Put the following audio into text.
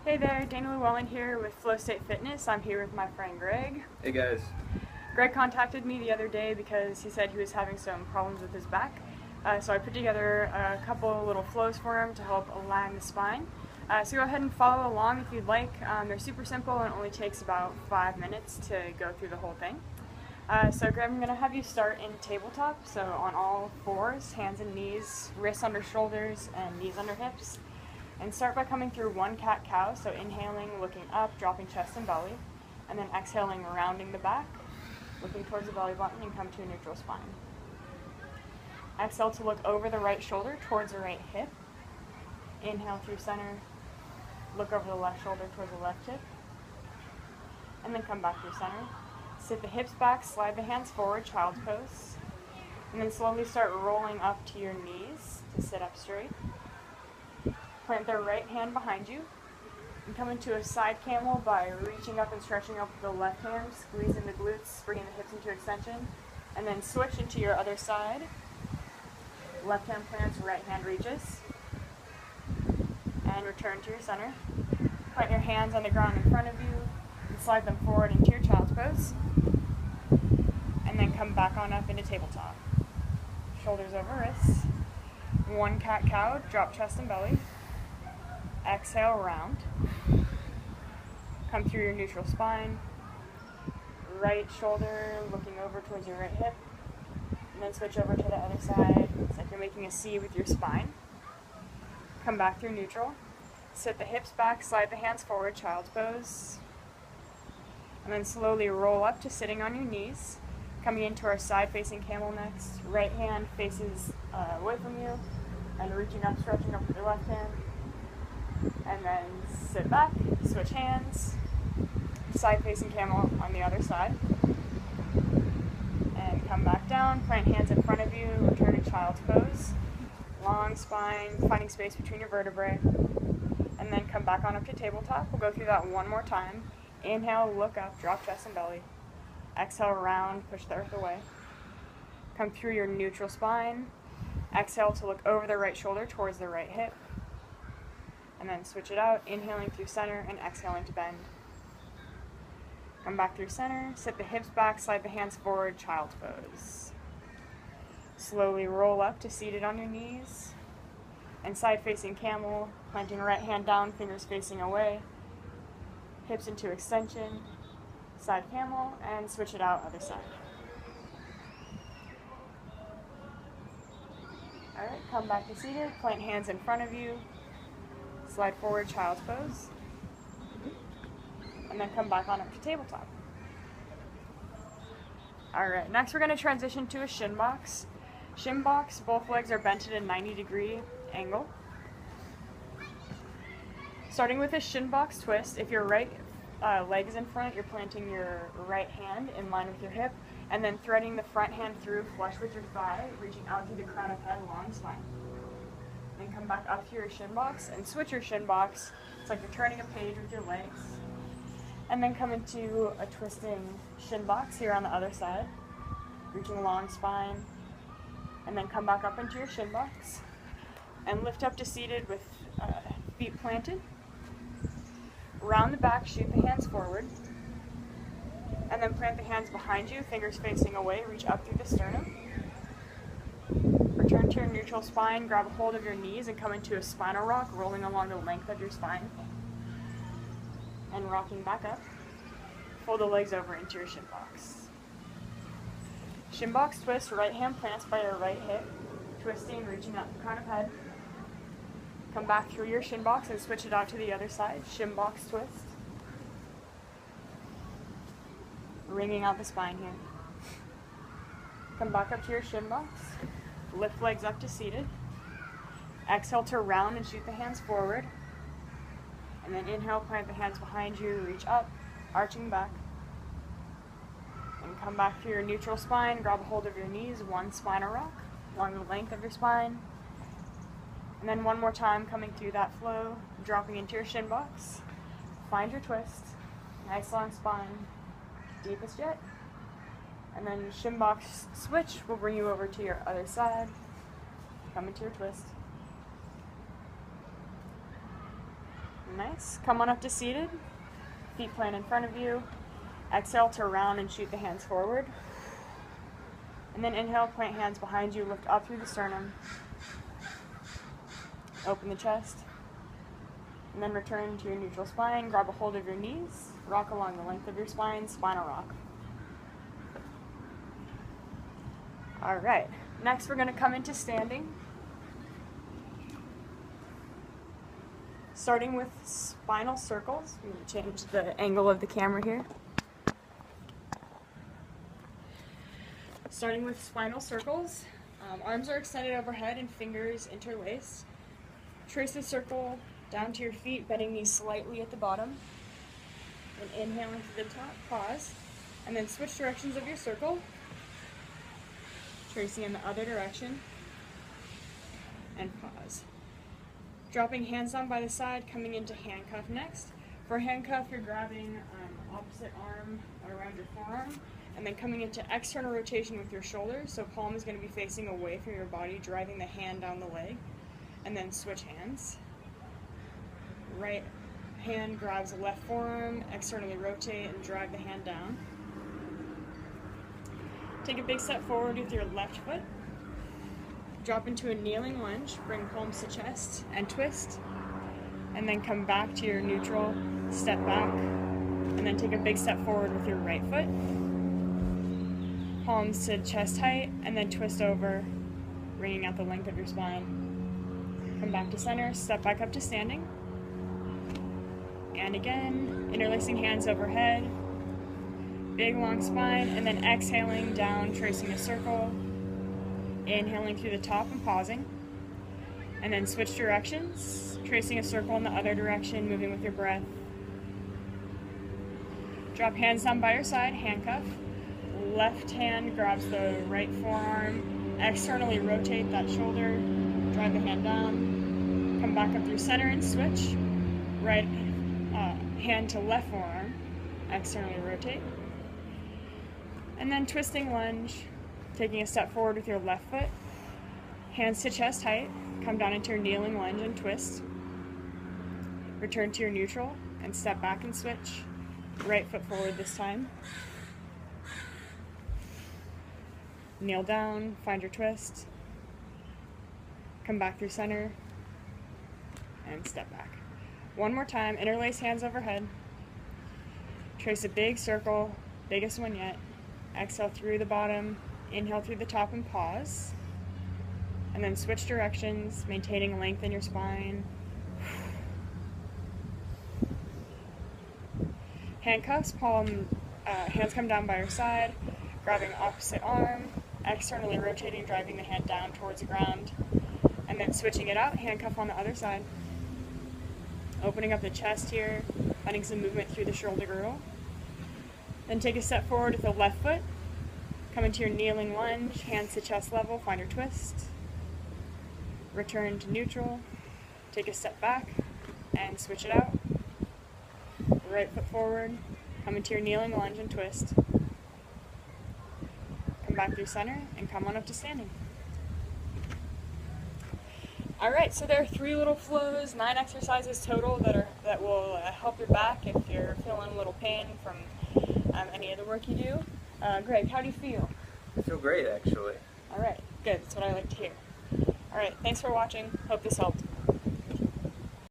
Hey there, Dana Llewellyn here with Flow State Fitness. I'm here with my friend Greg. Hey guys. Greg contacted me the other day because he said he was having some problems with his back. So I put together a couple little flows for him to help align the spine. So go ahead and follow along if you'd like. They're super simple and it only takes about 5 minutes to go through the whole thing. So Greg, I'm going to have you start in tabletop, so on all fours, hands and knees, wrists under shoulders, and knees under hips. And start by coming through one cat-cow, so inhaling, looking up, dropping chest and belly, and then exhaling, rounding the back, looking towards the belly button, and come to a neutral spine. Exhale to look over the right shoulder towards the right hip. Inhale through center, look over the left shoulder towards the left hip, and then come back through center. Sit the hips back, slide the hands forward, child's pose, and then slowly start rolling up to your knees to sit up straight. Plant the right hand behind you and come into a side camel by reaching up and stretching up the left hand, squeezing the glutes, bringing the hips into extension, and then switch into your other side. Left hand plants, right hand reaches, and return to your center. Plant your hands on the ground in front of you and slide them forward into your child's pose, and then come back on up into tabletop. Shoulders over wrists. One cat-cow, drop chest and belly. Exhale, round. Come through your neutral spine. Right shoulder looking over towards your right hip. And then switch over to the other side. It's like you're making a C with your spine. Come back through neutral. Sit the hips back, slide the hands forward, child's pose. And then slowly roll up to sitting on your knees. Coming into our side-facing camel next. Right hand faces away from you. And reaching up, stretching up with your left hand. And then sit back, switch hands, side-facing camel on the other side. And come back down, plant hands in front of you, return to child's pose. Long spine, finding space between your vertebrae. And then come back on up to tabletop. We'll go through that one more time. Inhale, look up, drop chest and belly. Exhale, round, push the earth away. Come through your neutral spine. Exhale to look over the right shoulder towards the right hip. And then switch it out, inhaling through center and exhaling to bend. Come back through center, sit the hips back, slide the hands forward, child's pose. Slowly roll up to seated on your knees. And side-facing camel, planting right hand down, fingers facing away. Hips into extension, side camel, and switch it out, other side. Alright, come back to seated, plant hands in front of you. Slide forward, child's pose, and then come back on up to tabletop. Alright, next we're going to transition to a Shinbox. Shinbox, both legs are bent at a 90-degree angle. Starting with a Shinbox twist, if your right leg is in front, you're planting your right hand in line with your hip, and then threading the front hand through flush with your thigh, reaching out through the crown of head, long spine. Then come back up to your Shinbox and switch your Shinbox. It's like you're turning a page with your legs. And then come into a twisting Shinbox here on the other side, reaching a long spine. And then come back up into your Shinbox and lift up to seated with feet planted. Round the back, shoot the hands forward. And then plant the hands behind you, fingers facing away, reach up through the sternum. Return to your neutral spine, grab a hold of your knees and come into a spinal rock, rolling along the length of your spine. And rocking back up. Fold the legs over into your Shinbox. Shinbox twist, right hand plants by your right hip, twisting, reaching up the crown of head. Come back through your Shinbox and switch it out to the other side. Shinbox twist. Wringing out the spine here. Come back up to your Shinbox. Lift legs up to seated. Exhale to round and shoot the hands forward. And then inhale, plant the hands behind you, reach up, arching back. And come back to your neutral spine, grab a hold of your knees, one spinal rock along the length of your spine. And then one more time, coming through that flow, dropping into your Shinbox. Find your twist, nice long spine, deepest yet. And then Shinbox switch will bring you over to your other side. Come into your twist. Nice. Come on up to seated. Feet plant in front of you. Exhale to round and shoot the hands forward. And then inhale, plant hands behind you, lift up through the sternum. Open the chest. And then return to your neutral spine. Grab a hold of your knees. Rock along the length of your spine, spinal rock. All right. Next, we're going to come into standing. Starting with spinal circles. I'm going to change the angle of the camera here. Starting with spinal circles. Arms are extended overhead and fingers interlaced. Trace a circle down to your feet, bending knees slightly at the bottom. And inhaling to the top, pause. And then switch directions of your circle. Tracing in the other direction. And pause. Dropping hands down by the side, coming into handcuff next. For handcuff, you're grabbing opposite arm around your forearm, and then coming into external rotation with your shoulder. So palm is going to be facing away from your body, driving the hand down the leg, and then switch hands. Right hand grabs the left forearm, externally rotate, and drive the hand down. Take a big step forward with your left foot. Drop into a kneeling lunge, bring palms to chest, and twist. And then come back to your neutral, step back, and then take a big step forward with your right foot. Palms to chest height, and then twist over, bringing out the length of your spine. Come back to center, step back up to standing. And again, interlacing hands overhead, big long spine, and then exhaling down, tracing a circle. Inhaling through the top and pausing. And then switch directions, tracing a circle in the other direction, moving with your breath. Drop hands down by your side, handcuff. Left hand grabs the right forearm, externally rotate that shoulder, drive the hand down, come back up through center and switch. Right hand to left forearm, externally rotate. And then twisting lunge, taking a step forward with your left foot, hands to chest height, come down into your kneeling lunge and twist. Return to your neutral and step back and switch. Right foot forward this time. Kneel down, find your twist. Come back through center and step back. One more time, interlace hands overhead. Trace a big circle, biggest one yet. Exhale through the bottom, inhale through the top and pause. And then switch directions, maintaining length in your spine. Handcuffs, hands come down by your side, grabbing opposite arm, externally rotating, driving the hand down towards the ground. And then switching it out, handcuff on the other side. Opening up the chest here, finding some movement through the shoulder girdle. Then take a step forward with the left foot. Come into your kneeling lunge, hands to chest level, find your twist. Return to neutral. Take a step back and switch it out. Right foot forward, come into your kneeling lunge and twist. Come back through center and come on up to standing. All right, so there are 3 little flows, 9 exercises total that will help your back if you're feeling a little pain from any of the work you do. Greg, how do you feel? I feel great, actually. All right, good. That's what I like to hear. All right, thanks for watching. Hope this helped.